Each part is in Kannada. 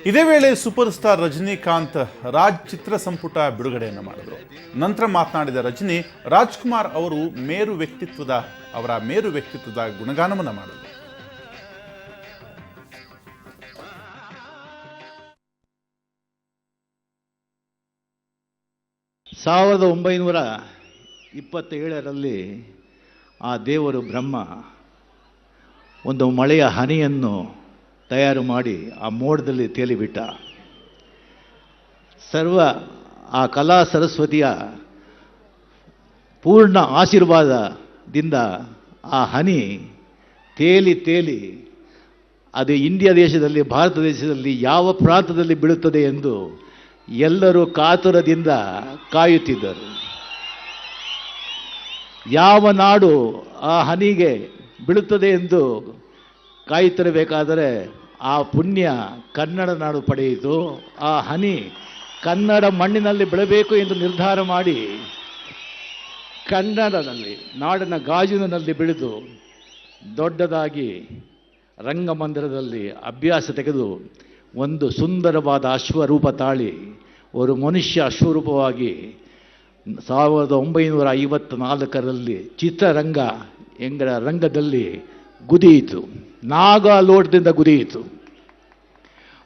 ಇದೇ ವೇಳೆ ಸೂಪರ್ ಸ್ಟಾರ್ ರಜನಿಕಾಂತ್ ರಾಜ್ ಚಿತ್ರ ಸಂಪುಟ ಬಿಡುಗಡೆಯನ್ನು ಮಾಡಿದರು. ನಂತರ ಮಾತನಾಡಿದ ರಜನಿ, ರಾಜ್ಕುಮಾರ್ ಅವರು ಅವರ ಮೇರು ವ್ಯಕ್ತಿತ್ವದ ಗುಣಗಾನವನ್ನು ಮಾಡಿದರು. ಸಾವಿರದ 1927ರಲ್ಲಿ ಆ ದೇವರು ಬ್ರಹ್ಮ ಒಂದು ಮಳೆಯ ಹನಿಯನ್ನು ತಯಾರು ಮಾಡಿ ಆ ಮೋಡದಲ್ಲಿ ತೇಲಿಬಿಟ್ಟ. ಆ ಕಲಾ ಸರಸ್ವತಿಯ ಪೂರ್ಣ ಆಶೀರ್ವಾದದಿಂದ ಆ ಹನಿ ತೇಲಿ ಅದು ಇಂಡಿಯಾ ದೇಶದಲ್ಲಿ, ಭಾರತ ದೇಶದಲ್ಲಿ ಯಾವ ಪ್ರಾಂತದಲ್ಲಿ ಬೀಳುತ್ತದೆ ಎಂದು ಎಲ್ಲರೂ ಕಾತುರದಿಂದ ಕಾಯುತ್ತಿದ್ದರು. ಯಾವ ನಾಡು ಆ ಹನಿಗೆ ಬೀಳುತ್ತದೆ ಎಂದು ಕಾಯುತ್ತಿರಬೇಕಾದರೆ ಆ ಪುಣ್ಯ ಕನ್ನಡ ನಾಡು ಪಡೆಯಿತು. ಆ ಹನಿ ಕನ್ನಡ ಮಣ್ಣಿನಲ್ಲಿ ಬೆಳಬೇಕು ಎಂದು ನಿರ್ಧಾರ ಮಾಡಿ ಕನ್ನಡದಲ್ಲಿ, ನಾಡಿನ ಗಾಜಿನಲ್ಲಿ ಬೆಳೆದು ದೊಡ್ಡದಾಗಿ ರಂಗಮಂದಿರದಲ್ಲಿ ಅಭ್ಯಾಸ ತೆಗೆದು ಒಂದು ಸುಂದರವಾದ ಅಶ್ವರೂಪ ತಾಳಿ ಒಂದು ಮನುಷ್ಯ ಅಶ್ವರೂಪವಾಗಿ 1954ರಲ್ಲಿ ಚಿತ್ರರಂಗ ಎಂಗಳ ರಂಗದಲ್ಲಿ ಗುದಿಯಿತು. ನಾಗಾಲೋಟದಿಂದ ಗುದಿಯಿತು.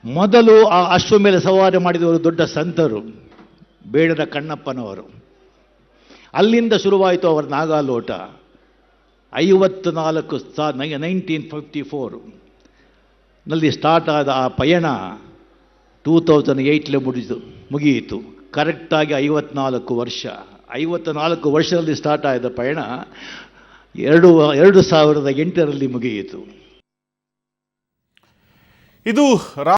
ಮೊದಲು ಆ ಅಶ್ವ ಮೇಲೆ ಸವಾರಿ ಮಾಡಿದವರು ದೊಡ್ಡ ಸಂತರು, ಬೇಡರ ಕಣ್ಣಪ್ಪನವರು. ಅಲ್ಲಿಂದ ಶುರುವಾಯಿತು ಅವರ ನಾಗಾಲೋಟ. 1954 ನಲ್ಲಿ ಸ್ಟಾರ್ಟ್ ಆದ ಆ ಪಯಣ 2008 ಮುಗಿಯಿತು. ಕರೆಕ್ಟಾಗಿ 54 ವರ್ಷದಲ್ಲಿ ಸ್ಟಾರ್ಟ್ ಆದ ಪಯಣ 2008ರಲ್ಲಿ ಮುಗಿಯಿತು. ಇದು